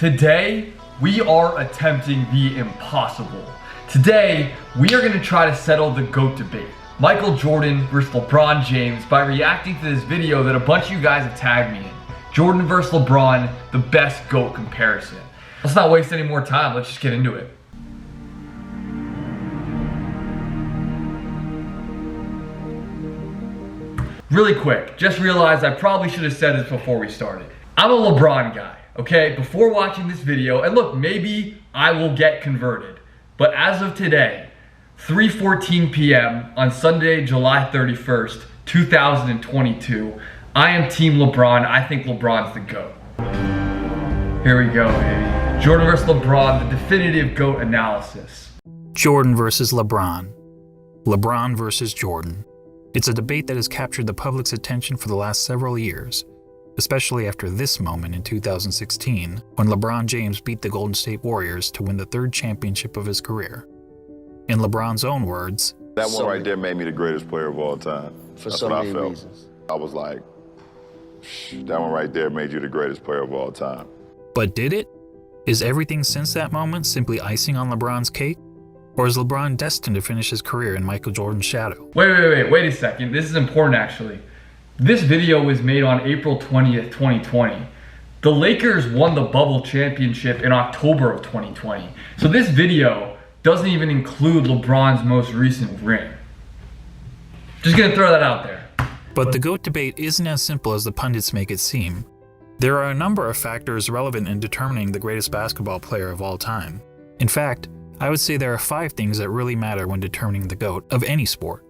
Today, we are attempting the impossible. Today, we are going to try to settle the GOAT debate. Michael Jordan versus LeBron James by reacting to this video that a bunch of you guys have tagged me in. Jordan versus LeBron, the best GOAT comparison. Let's not waste any more time, let's just get into it. Really quick, just realized I probably should have said this before we started. I'm a LeBron guy, okay? Before watching this video, and look, maybe I will get converted, but as of today, 3:14 p.m. on Sunday, July 31st, 2022, I am Team LeBron. I think LeBron's the GOAT. Here we go, baby. Jordan versus LeBron, the definitive GOAT analysis. Jordan versus LeBron. LeBron versus Jordan. It's a debate that has captured the public's attention for the last several years, especially after this moment in 2016, when LeBron James beat the Golden State Warriors to win the third championship of his career. In LeBron's own words, that one right there made me the greatest player of all time. For so many reasons. I was like, that one right there made you the greatest player of all time. But did it? Is everything since that moment simply icing on LeBron's cake? Or is LeBron destined to finish his career in Michael Jordan's shadow? Wait a second. This is important actually. This video was made on April 20th, 2020. The Lakers won the bubble championship in October of 2020. So this video doesn't even include LeBron's most recent ring. Just gonna throw that out there. But the GOAT debate isn't as simple as the pundits make it seem. There are a number of factors relevant in determining the greatest basketball player of all time. In fact, I would say there are 5 things that really matter when determining the GOAT of any sport.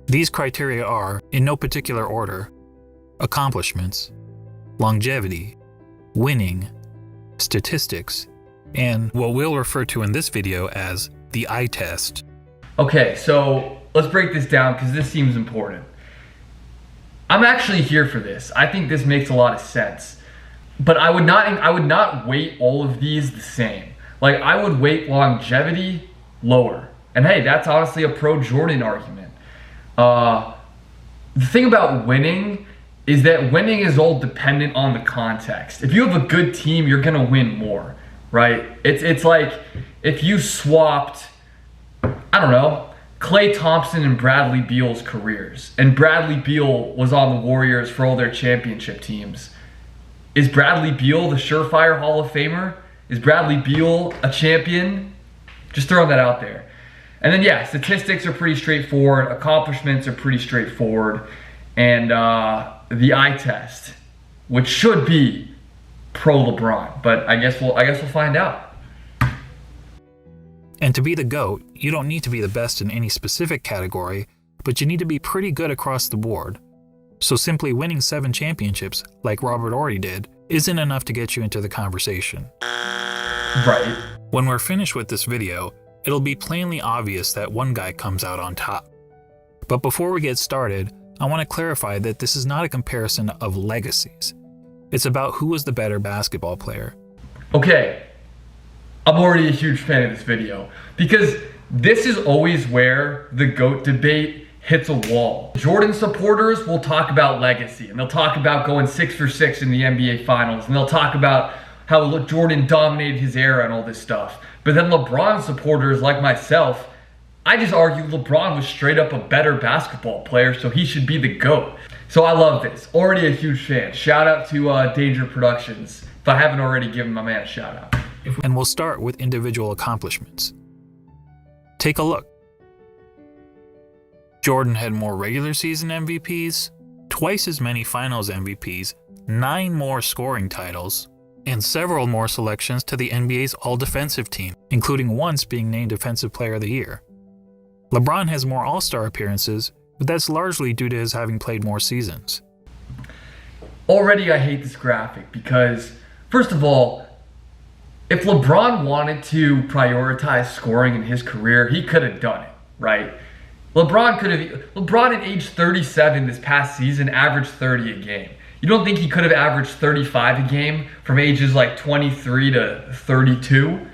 These criteria are, in no particular order, accomplishments, longevity, winning, statistics, and what we'll refer to in this video as the eye test. Okay, so let's break this down because this seems important. I'm actually here for this. I think this makes a lot of sense. But I would not weight all of these the same. Like, I would weight longevity lower. And hey, that's honestly a pro-Jordan argument. The thing about winning is that winning is all dependent on the context. If you have a good team, you're gonna win more, right? It's like if you swapped, I don't know, Klay Thompson and Bradley Beal's careers, and Bradley Beal was on the Warriors for all their championship teams. Is Bradley Beal the surefire Hall of Famer? Is Bradley Beal a champion? Just throwing that out there. And then yeah, statistics are pretty straightforward, accomplishments are pretty straightforward, and the eye test, which should be pro LeBron, but I guess we'll find out. And to be the GOAT, you don't need to be the best in any specific category, but you need to be pretty good across the board. So simply winning 7 championships, like Robert Horry did, isn't enough to get you into the conversation. Right. When we're finished with this video, it'll be plainly obvious that one guy comes out on top. But before we get started, I want to clarify that this is not a comparison of legacies. It's about who was the better basketball player. Okay, I'm already a huge fan of this video because this is always where the GOAT debate hits a wall. Jordan supporters will talk about legacy, and they'll talk about going 6 for 6 in the NBA Finals, and they'll talk about how Jordan dominated his era and all this stuff. But then LeBron supporters like myself, I just argue LeBron was straight up a better basketball player, so he should be the GOAT. So I love this. Already a huge fan. Shout out to Danger Productions. If I haven't already, given my man a shout out. And we'll start with individual accomplishments. Take a look. Jordan had more regular season MVPs, twice as many finals MVPs, 9 more scoring titles, and several more selections to the NBA's all-defensive team, including once being named Defensive Player of the Year. LeBron has more All-Star appearances, but that's largely due to his having played more seasons. Already I hate this graphic because, first of all, if LeBron wanted to prioritize scoring in his career, he could have done it, right? LeBron at age 37 this past season averaged 30 a game. You don't think he could have averaged 35 a game from ages like 23 to 32?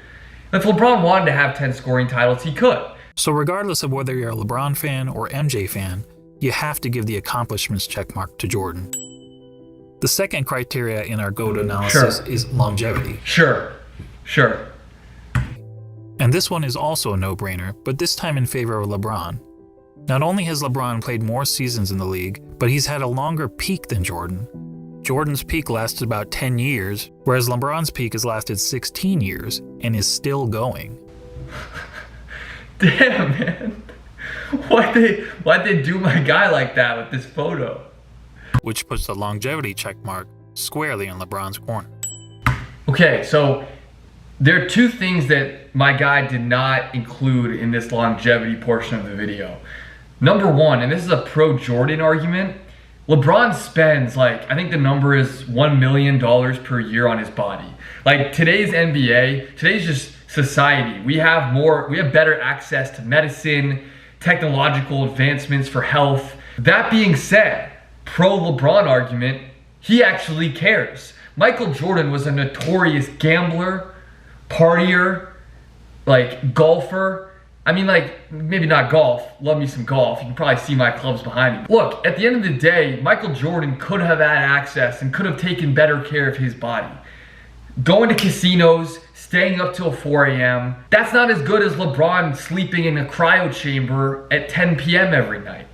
If LeBron wanted to have 10 scoring titles, he could. So regardless of whether you're a LeBron fan or MJ fan, you have to give the accomplishments checkmark to Jordan. The second criteria in our GOAT analysis is longevity. Sure. And this one is also a no-brainer, but this time in favor of LeBron. Not only has LeBron played more seasons in the league, but he's had a longer peak than Jordan. Jordan's peak lasted about 10 years, whereas LeBron's peak has lasted 16 years and is still going. Damn, man. Why'd they do my guy like that with this photo? Which puts the longevity checkmark squarely in LeBron's corner. Okay, so there are two things that my guy did not include in this longevity portion of the video. Number one, and this is a pro-Jordan argument, LeBron spends I think the number is $1 million per year on his body. Today's NBA, today's just society, we have better access to medicine, technological advancements for health. That being said, pro-LeBron argument, he actually cares. Michael Jordan was a notorious gambler, partier, golfer. I mean, maybe not golf. Love me some golf. You can probably see my clubs behind me. Look, at the end of the day, Michael Jordan could have had access and could have taken better care of his body. Going to casinos, staying up till 4 a.m., that's not as good as LeBron sleeping in a cryo chamber at 10 p.m. every night.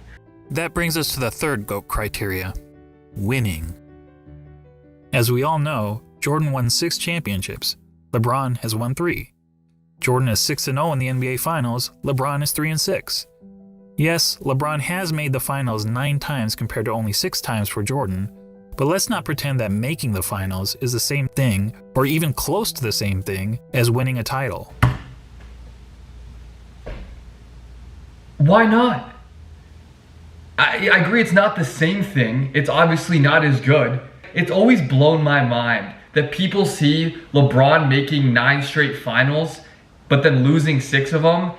That brings us to the third GOAT criteria, winning. As we all know, Jordan won 6 championships. LeBron has won 3. Jordan is 6-0 in the NBA Finals, LeBron is 3-6. Yes, LeBron has made the finals 9 times compared to only 6 times for Jordan, but let's not pretend that making the finals is the same thing, or even close to the same thing, as winning a title. Why not? I agree it's not the same thing. It's obviously not as good. It's always blown my mind that people see LeBron making 9 straight finals, but then losing 6 of them,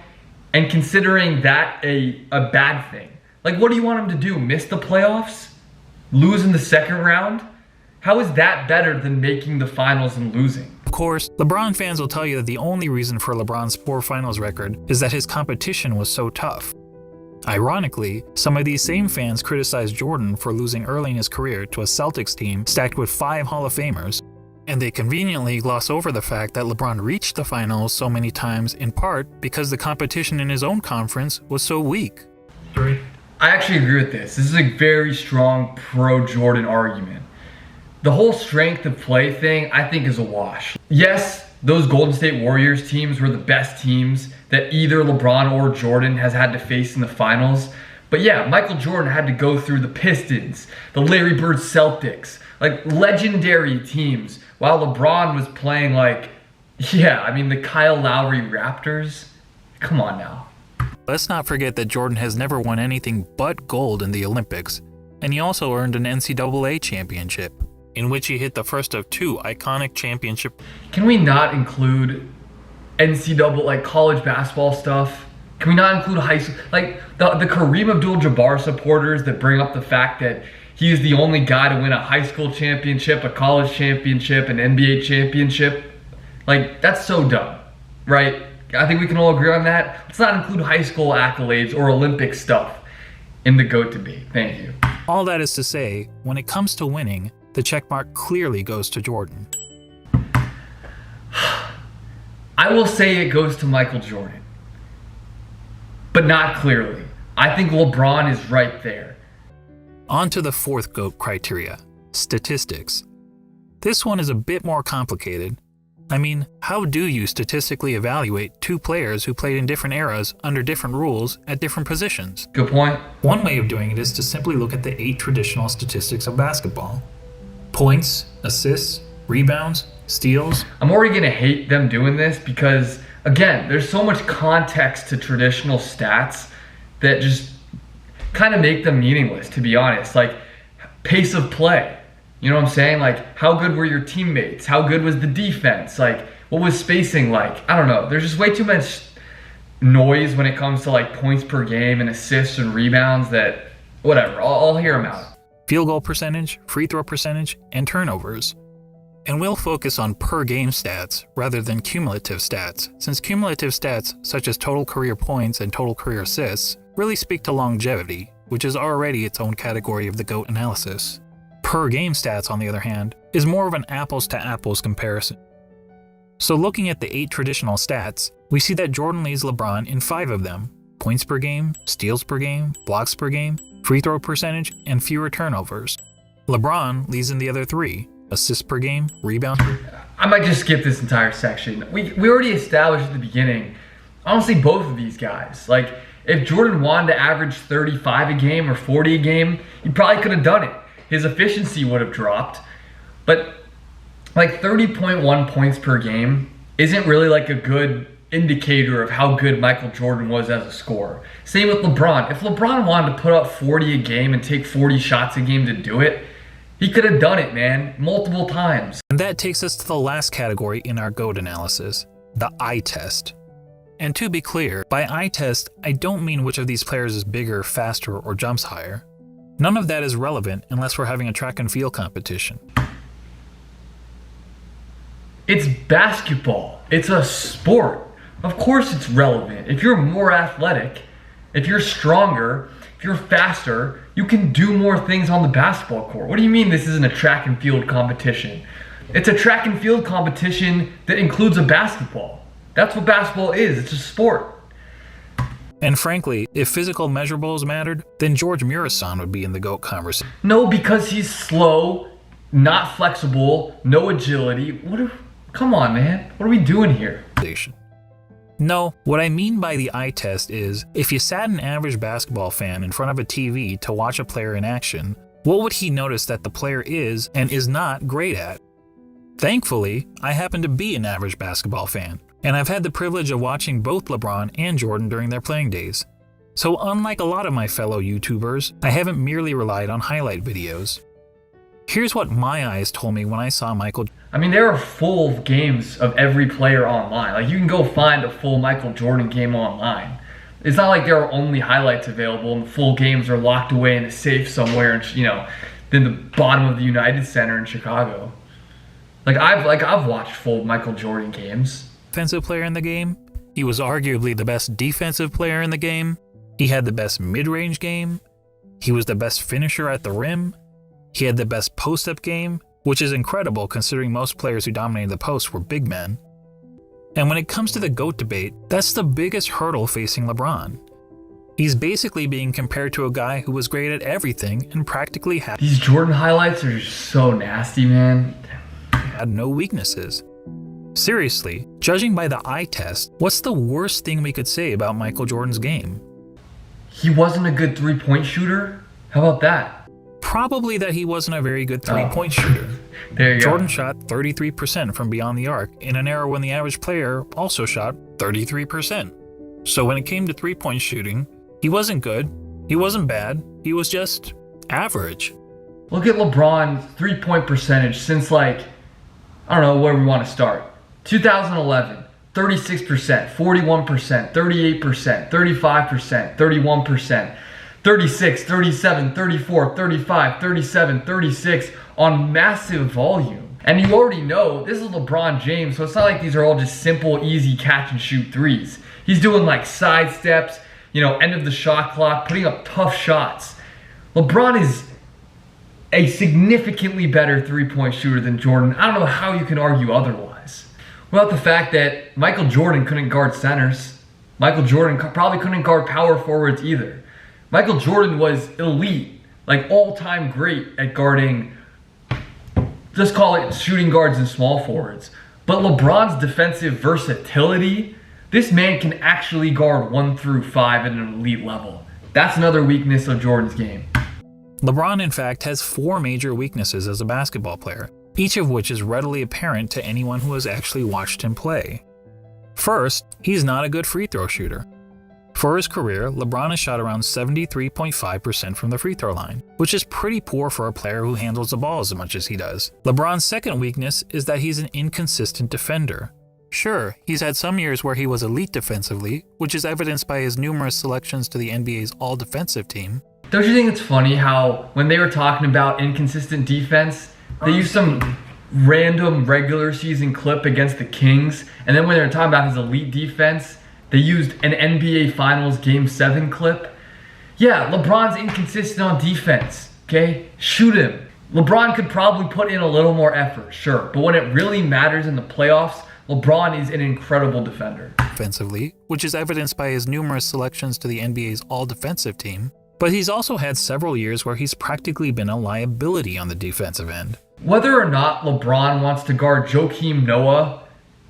and considering that a bad thing. What do you want him to do? Miss the playoffs? Lose in the second round? How is that better than making the finals and losing? Of course, LeBron fans will tell you that the only reason for LeBron's poor finals record is that his competition was so tough. Ironically, some of these same fans criticize Jordan for losing early in his career to a Celtics team stacked with 5 Hall of Famers, and they conveniently gloss over the fact that LeBron reached the finals so many times in part because the competition in his own conference was so weak. I actually agree with this. This is a very strong pro-Jordan argument. The whole strength of play thing, I think, is a wash. Yes, those Golden State Warriors teams were the best teams that either LeBron or Jordan has had to face in the finals. But yeah, Michael Jordan had to go through the Pistons, the Larry Bird Celtics, legendary teams, while LeBron was playing the Kyle Lowry Raptors. Come on now. Let's not forget that Jordan has never won anything but gold in the Olympics, and he also earned an NCAA championship, in which he hit the first of 2 iconic championships. Can we not include NCAA, college basketball stuff? Can we not include high school? The Kareem Abdul-Jabbar supporters that bring up the fact that he is the only guy to win a high school championship, a college championship, an NBA championship. That's so dumb, right? I think we can all agree on that. Let's not include high school accolades or Olympic stuff in the GOAT debate. Thank you. All that is to say, when it comes to winning, the checkmark clearly goes to Jordan. I will say it goes to Michael Jordan, but not clearly. I think LeBron is right there. On to the fourth GOAT criteria, statistics. This one is a bit more complicated. I mean, how do you statistically evaluate 2 players who played in different eras under different rules at different positions? Good point. One way of doing it is to simply look at the 8 traditional statistics of basketball. Points, assists, rebounds, steals. I'm already gonna hate them doing this because, again, there's so much context to traditional stats that just kind of make them meaningless, to be honest. Pace of play. You know what I'm saying? How good were your teammates? How good was the defense? What was spacing like? I don't know. There's just way too much noise when it comes to points per game and assists and rebounds that, whatever, I'll hear them out. Field goal percentage, free throw percentage, and turnovers. And we'll focus on per game stats rather than cumulative stats, since cumulative stats such as total career points and total career assists really speak to longevity, which is already its own category of the GOAT analysis. Per game stats, on the other hand, is more of an apples to apples comparison. So looking at the 8 traditional stats, we see that Jordan leads LeBron in 5 of them: points per game, steals per game, blocks per game, free throw percentage, and fewer turnovers. LeBron leads in the other 3: assists per game, rebound. I might just skip this entire section. We already established at the beginning, honestly, both of these guys. Like, if Jordan wanted to average 35 a game or 40 a game, he probably could have done it. His efficiency would have dropped. But like 30.1 points per game isn't really like a good indicator of how good Michael Jordan was as a scorer. Same with LeBron. If LeBron wanted to put up 40 a game and take 40 shots a game to do it, he could have done it, man, multiple times. And that takes us to the last category in our GOAT analysis, the eye test. And to be clear, by eye test, I don't mean which of these players is bigger, faster, or jumps higher. None of that is relevant unless we're having a track and field competition. It's basketball. It's a sport. Of course it's relevant. If you're more athletic, if you're stronger, if you're faster, you can do more things on the basketball court. What do you mean this isn't a track and field competition? It's a track and field competition that includes a basketball. That's what basketball is. It's a sport. And frankly, if physical measurables mattered, then George Murasan would be in the GOAT conversation. No, because he's slow, not flexible, no agility. Come on, man. What are we doing here? No, what I mean by the eye test is, if you sat an average basketball fan in front of a TV to watch a player in action, what would he notice that the player is and is not great at? Thankfully, I happen to be an average basketball fan, and I've had the privilege of watching both LeBron and Jordan during their playing days. So unlike a lot of my fellow YouTubers, I haven't merely relied on highlight videos. Here's what my eyes told me when I saw Michael. I mean, there are full games of every player online. Like, you can go find a full Michael Jordan game online. It's not like there are only highlights available and the full games are locked away in a safe somewhere in the bottom of the United Center in Chicago. I've watched full Michael Jordan games. Defensive player in the game. He was arguably the best defensive player in the game. He had the best mid-range game. He was the best finisher at the rim. He had the best post-up game, which is incredible considering most players who dominated the post were big men. And when it comes to the GOAT debate, that's the biggest hurdle facing LeBron. He's basically being compared to a guy who was great at everything and practically had These Jordan highlights are just so nasty, man. no weaknesses. Seriously, judging by the eye test, what's the worst thing we could say about Michael Jordan's game? He wasn't a good three-point shooter? How about that? Probably that he wasn't a very good three-point shooter. There you Jordan go. shot 33% from beyond the arc in an era when the average player also shot 33%. So when it came to three-point shooting, he wasn't good, he wasn't bad, he was just average. Look at LeBron's three-point percentage since, I don't know where we want to start. 2011, 36%, 41%, 38%, 35%, 31%, 36, 37, 34, 35, 37, 36 on massive volume. And you already know this is LeBron James, so it's not like these are all just simple, easy catch and shoot threes. He's doing side steps, end of the shot clock, putting up tough shots. LeBron is a significantly better three-point shooter than Jordan. I don't know how you can argue otherwise. Without the fact that Michael Jordan couldn't guard centers. Michael Jordan probably couldn't guard power forwards either. Michael Jordan was elite, all-time great at guarding, just call it shooting guards and small forwards. But LeBron's defensive versatility, this man can actually guard 1 through 5 at an elite level. That's another weakness of Jordan's game. LeBron, in fact, has 4 major weaknesses as a basketball player, each of which is readily apparent to anyone who has actually watched him play. First, he's not a good free throw shooter. For his career, LeBron has shot around 73.5% from the free throw line, which is pretty poor for a player who handles the ball as much as he does. LeBron's second weakness is that he's an inconsistent defender. Sure, he's had some years where he was elite defensively, which is evidenced by his numerous selections to the NBA's all-defensive team. Don't you think it's funny how when they were talking about inconsistent defense, they used some random regular season clip against the Kings, and then when they were talking about his elite defense, they used an NBA Finals Game 7 clip? Yeah, LeBron's inconsistent on defense, okay? Shoot him. LeBron could probably put in a little more effort, sure, but when it really matters in the playoffs, LeBron is an incredible defender. Offensively, which is evidenced by his numerous selections to the NBA's all-defensive team, but he's also had several years where he's practically been a liability on the defensive end. Whether or not LeBron wants to guard Joakim Noah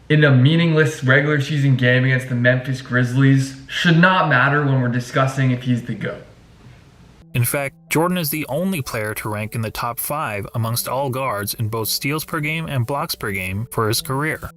in a meaningless regular season game against the Memphis Grizzlies should not matter when we're discussing if he's the GOAT. In fact, Jordan is the only player to rank in the top 5 amongst all guards in both steals per game and blocks per game for his career.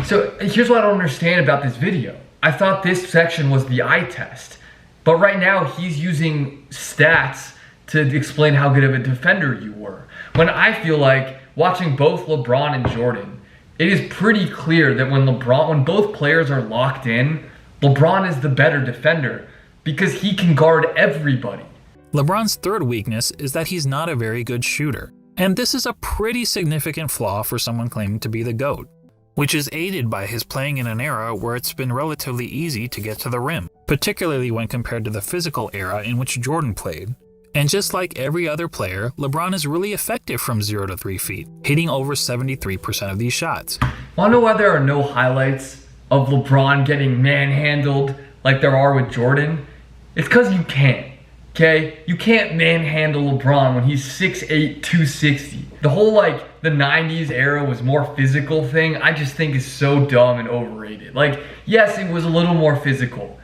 So here's what I don't understand about this video. I thought this section was the eye test, but right now he's using stats to explain how good of a defender you were. When I feel like watching both LeBron and Jordan, it is pretty clear that when both players are locked in, LeBron is the better defender because he can guard everybody. LeBron's third weakness is that he's not a very good shooter, and this is a pretty significant flaw for someone claiming to be the GOAT, which is aided by his playing in an era where it's been relatively easy to get to the rim, particularly when compared to the physical era in which Jordan played. And just like every other player, LeBron is really effective from 0 to 3 feet, hitting over 73% of these shots. Wanna know why there are no highlights of LeBron getting manhandled like there are with Jordan? It's because you can't, okay? You can't manhandle LeBron when he's 6'8", 260. The whole the 90s era was more physical thing, I just think is so dumb and overrated. Yes, it was a little more physical.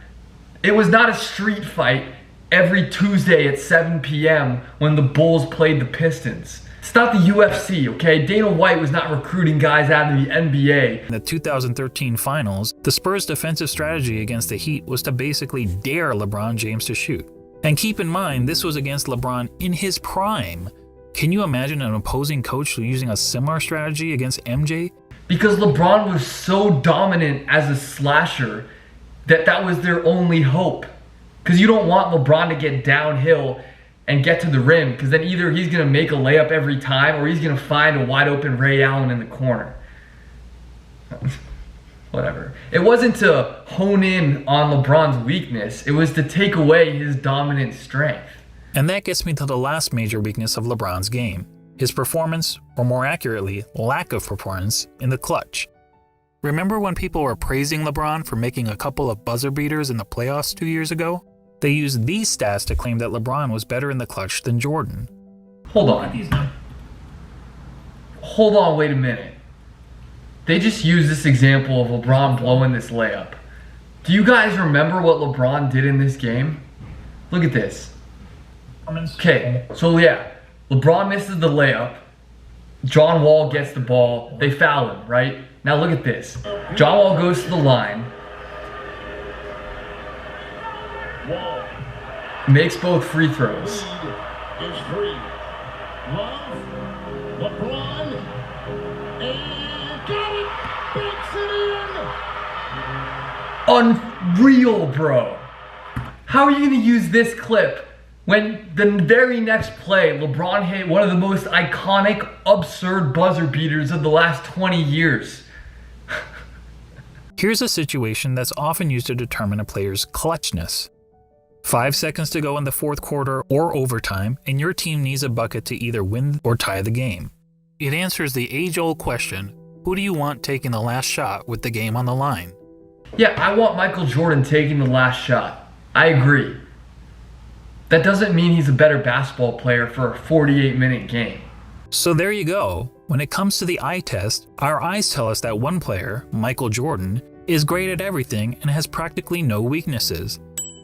It was not a street fight every Tuesday at 7 p.m. when the Bulls played the Pistons. It's not the UFC, okay? Dana White was not recruiting guys out of the NBA. In the 2013 finals, the Spurs' defensive strategy against the Heat was to basically dare LeBron James to shoot. And keep in mind, this was against LeBron in his prime. Can you imagine an opposing coach using a similar strategy against MJ? Because LeBron was so dominant as a slasher that was their only hope. Because you don't want LeBron to get downhill and get to the rim, because then either he's going to make a layup every time or he's going to find a wide open Ray Allen in the corner. Whatever. It wasn't to hone in on LeBron's weakness, it was to take away his dominant strength. And that gets me to the last major weakness of LeBron's game, his performance, or more accurately, lack of performance, in the clutch. Remember when people were praising LeBron for making a couple of buzzer beaters in the playoffs 2 years ago? They used these stats to claim that LeBron was better in the clutch than Jordan. Hold on. Hold on, wait a minute. They just used this example of LeBron blowing this layup. Do you guys remember what LeBron did in this game? Look at this. Okay, so yeah, LeBron misses the layup. John Wall gets the ball. They foul him, right? Now look at this. John Wall goes to the line. Makes both free throws. Is free. Love, LeBron, and got it. Banks it in. Unreal, bro. How are you going to use this clip when the very next play, LeBron hit one of the most iconic, absurd buzzer beaters of the last 20 years? Here's a situation that's often used to determine a player's clutchness. 5 seconds to go in the fourth quarter or overtime, and your team needs a bucket to either win or tie the game. It answers the age-old question, who do you want taking the last shot with the game on the line? Yeah, I want Michael Jordan taking the last shot. I agree. That doesn't mean he's a better basketball player for a 48-minute game. So there you go. When it comes to the eye test, our eyes tell us that one player, Michael Jordan, is great at everything and has practically no weaknesses.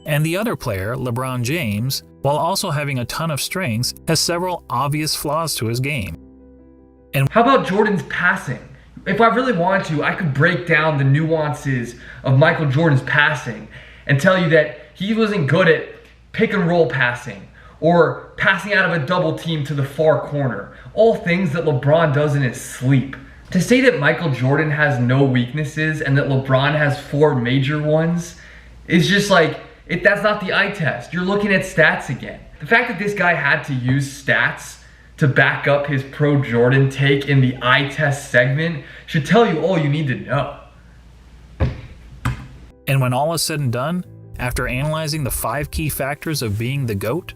And the other player, LeBron James, while also having a ton of strengths, has several obvious flaws to his game. And how about Jordan's passing? If I really wanted to, I could break down the nuances of Michael Jordan's passing and tell you that he wasn't good at pick and roll passing or passing out of a double team to the far corner. All things that LeBron does in his sleep. To say that Michael Jordan has no weaknesses and that LeBron has 4 major ones is just that's not the eye test. You're looking at stats again. The fact that this guy had to use stats to back up his pro Jordan take in the eye test segment should tell you all you need to know. And when all is said and done, after analyzing the 5 key factors of being the GOAT,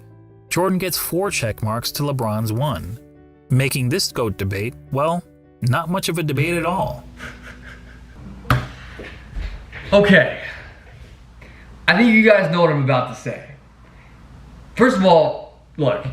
Jordan gets 4 check marks to LeBron's 1, making this GOAT debate, well, not much of a debate at all. Okay, I think you guys know what I'm about to say. First of all, look,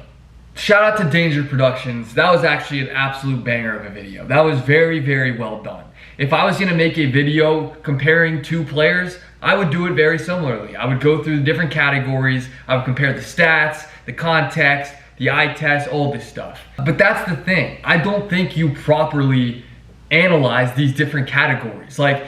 shout out to Danger Productions. That was actually an absolute banger of a video. That was very, very well done. If I was gonna make a video comparing 2 players, I would do it very similarly. I would go through the different categories. I would compare the stats, the context, the eye test, all this stuff. But that's the thing. I don't think you properly analyze these different categories. Like,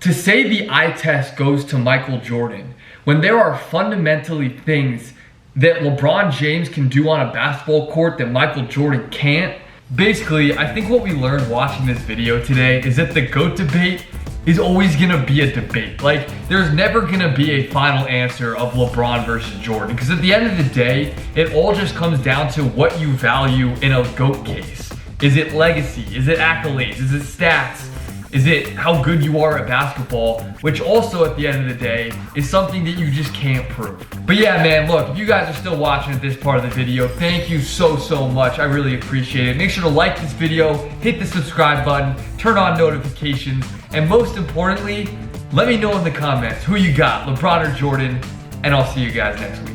to say the eye test goes to Michael Jordan when there are fundamentally things that LeBron James can do on a basketball court that Michael Jordan can't. Basically, I think what we learned watching this video today is that the GOAT debate is always gonna be a debate. Like, there's never gonna be a final answer of LeBron versus Jordan, because at the end of the day, it all just comes down to what you value in a GOAT case. Is it legacy? Is it accolades? Is it stats? Is it how good you are at basketball? Which also at the end of the day is something that you just can't prove. But yeah, man, look, if you guys are still watching at this part of the video, thank you so much. I really appreciate it. Make sure to like this video, hit the subscribe button, turn on notifications, and most importantly, let me know in the comments who you got, LeBron or Jordan, and I'll see you guys next week.